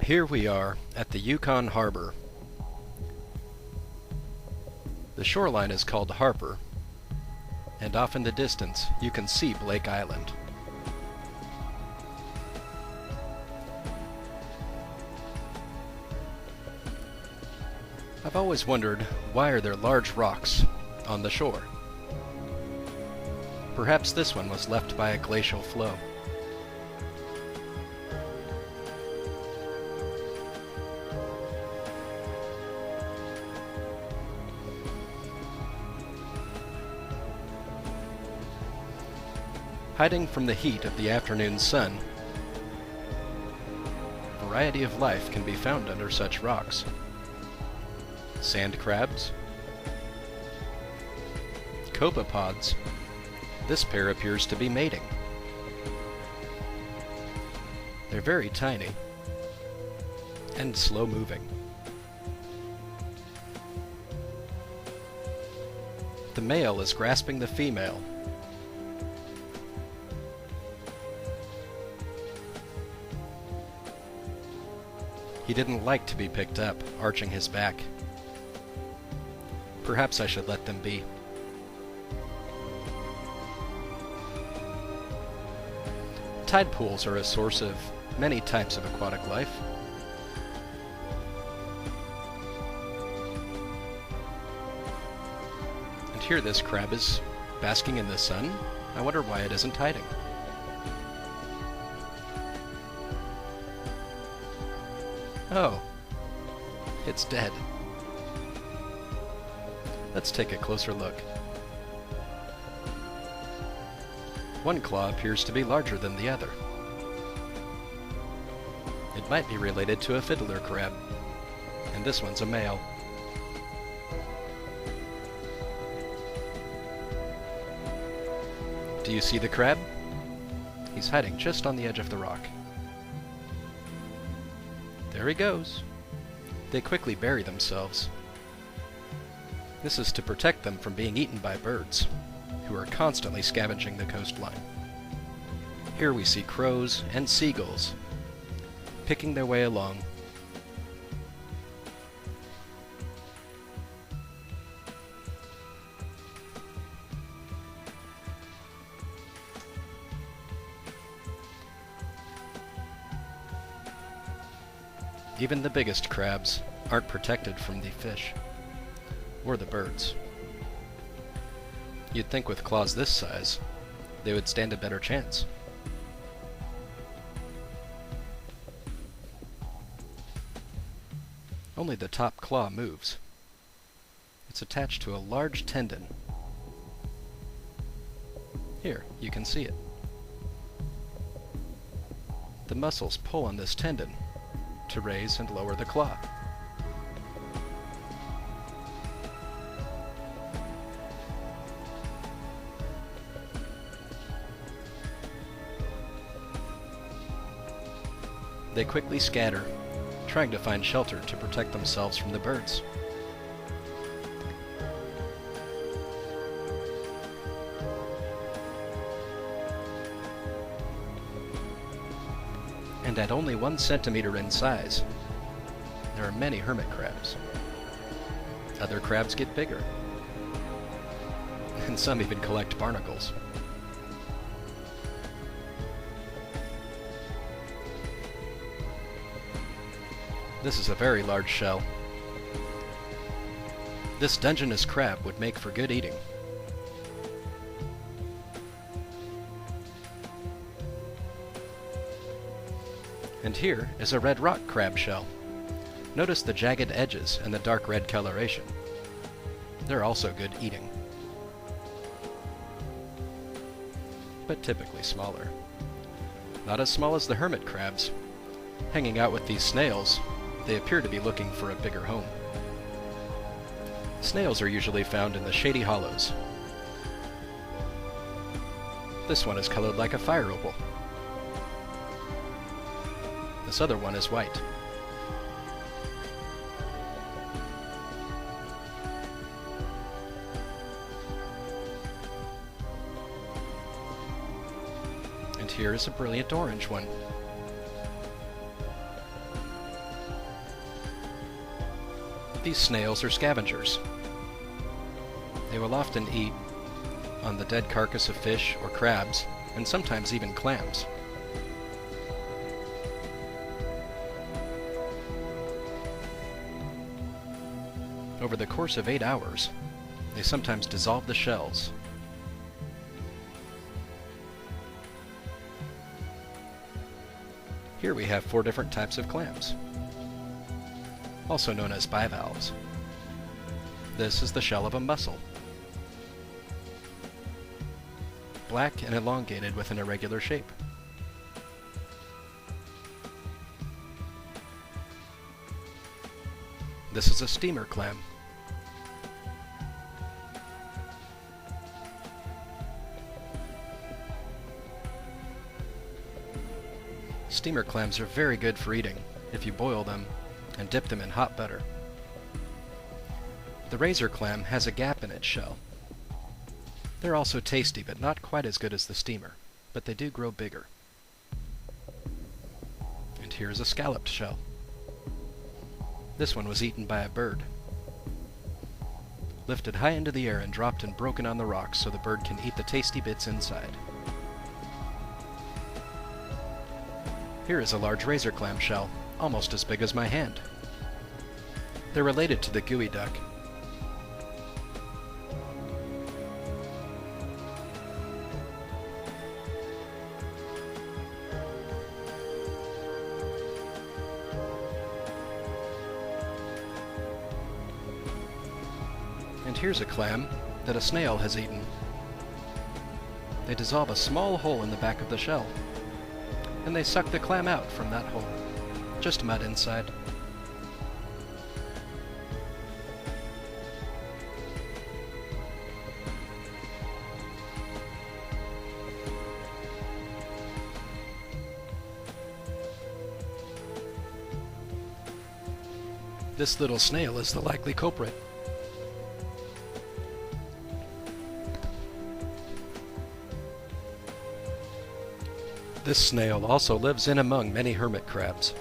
Here we are at the Yukon Harbor. The shoreline is called Harper, and off in the distance you can see Blake Island. I've always wondered, why are there large rocks on the shore? Perhaps this one was left by a glacial flow. Hiding from the heat of the afternoon sun, a variety of life can be found under such rocks. Sand crabs, copepods. This pair appears to be mating. They're very tiny and slow moving. The male is grasping the female. He didn't like to be picked up, arching his back. Perhaps I should let them be. Tide pools are a source of many types of aquatic life. And here this crab is basking in the sun. I wonder why it isn't hiding. Oh, it's dead. Let's take a closer look. One claw appears to be larger than the other. It might be related to a fiddler crab, and this one's a male. Do you see the crab? He's hiding just on the edge of the rock. There he goes. They quickly bury themselves. This is to protect them from being eaten by birds, who are constantly scavenging the coastline. Here we see crows and seagulls picking their way along. Even the biggest crabs aren't protected from the fish or the birds. You'd think with claws this size, they would stand a better chance. Only the top claw moves. It's attached to a large tendon. Here, you can see it. The muscles pull on this tendon to raise and lower the claw. They quickly scatter, trying to find shelter to protect themselves from the birds. And at only 1 centimeter in size, there are many hermit crabs. Other crabs get bigger, and some even collect barnacles. This is a very large shell. This Dungeness crab would make for good eating. And here is a red rock crab shell. Notice the jagged edges and the dark red coloration. They're also good eating, but typically smaller. Not as small as the hermit crabs. Hanging out with these snails, they appear to be looking for a bigger home. Snails are usually found in the shady hollows. This one is colored like a fire opal. This other one is white. And here is a brilliant orange one. These snails are scavengers. They will often eat on the dead carcass of fish or crabs, and sometimes even clams. Over the course of 8 hours, they sometimes dissolve the shells. Here we have 4 different types of clams, also known as bivalves. This is the shell of a mussel, black and elongated with an irregular shape. This is a steamer clam. Steamer clams are very good for eating if you boil them and dip them in hot butter. The razor clam has a gap in its shell. They're also tasty, but not quite as good as the steamer, but they do grow bigger. And here's a scalloped shell. This one was eaten by a bird. Lifted high into the air and dropped and broken on the rocks so the bird can eat the tasty bits inside. Here is a large razor clam shell, almost as big as my hand. They're related to the gooey duck. And here's a clam that a snail has eaten. They dissolve a small hole in the back of the shell, and they suck the clam out from that hole. Just mud inside. This little snail is the likely culprit. This snail also lives in among many hermit crabs.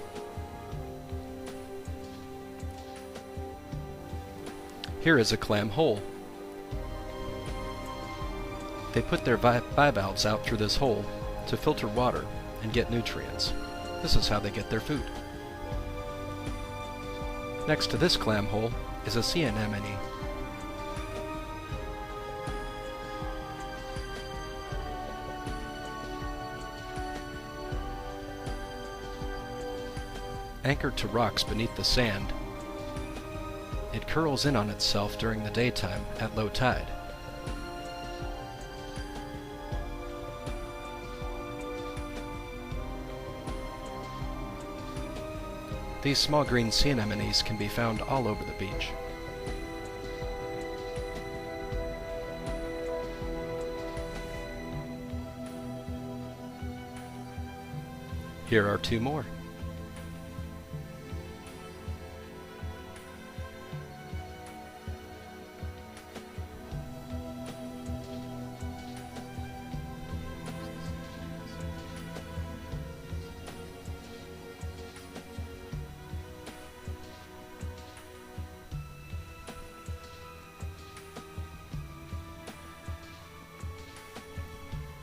Here is a clam hole. They put their bivalves out through this hole to filter water and get nutrients. This is how they get their food. Next to this clam hole is a sea anemone. Anchored to rocks beneath the sand, it curls in on itself during the daytime at low tide. These small green sea anemones can be found all over the beach. Here are 2 more.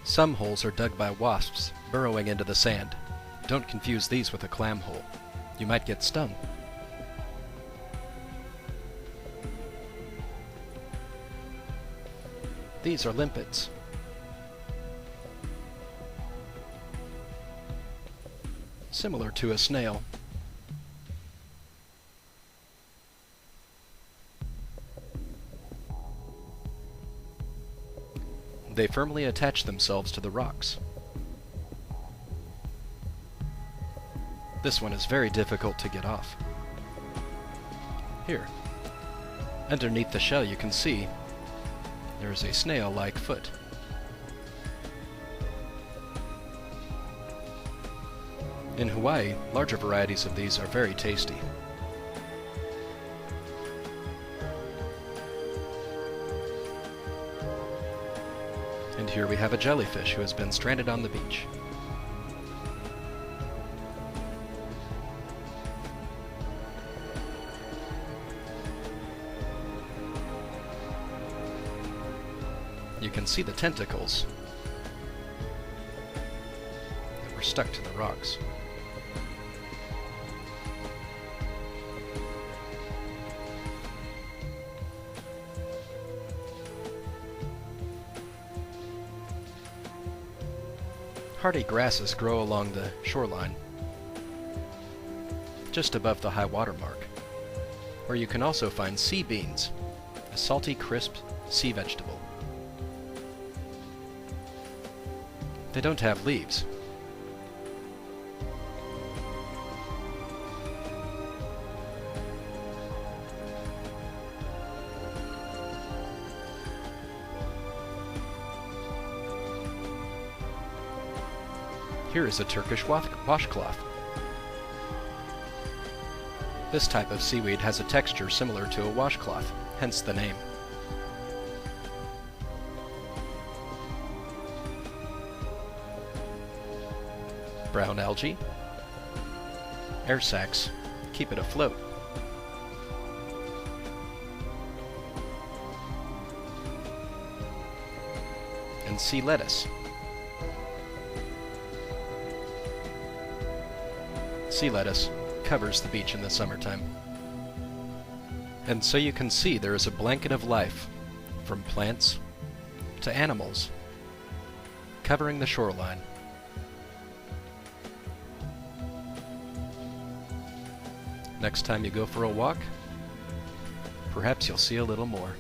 Some holes are dug by wasps burrowing into the sand. Don't confuse these with a clam hole. You might get stung. These are limpets. Similar to a snail. They firmly attach themselves to the rocks. This one is very difficult to get off. Here, underneath the shell you can see there is a snail-like foot. In Hawaii, larger varieties of these are very tasty. And here we have a jellyfish who has been stranded on the beach. You can see the tentacles that were stuck to the rocks. Hardy grasses grow along the shoreline, just above the high water mark, where you can also find sea beans, a salty, crisp sea vegetable. They don't have leaves. Here is a Turkish washcloth. This type of seaweed has a texture similar to a washcloth, hence the name. Brown algae, air sacs, keep it afloat. And sea lettuce. Sea lettuce covers the beach in the summertime. And so you can see there is a blanket of life, from plants to animals, covering the shoreline. Next time you go for a walk, perhaps you'll see a little more.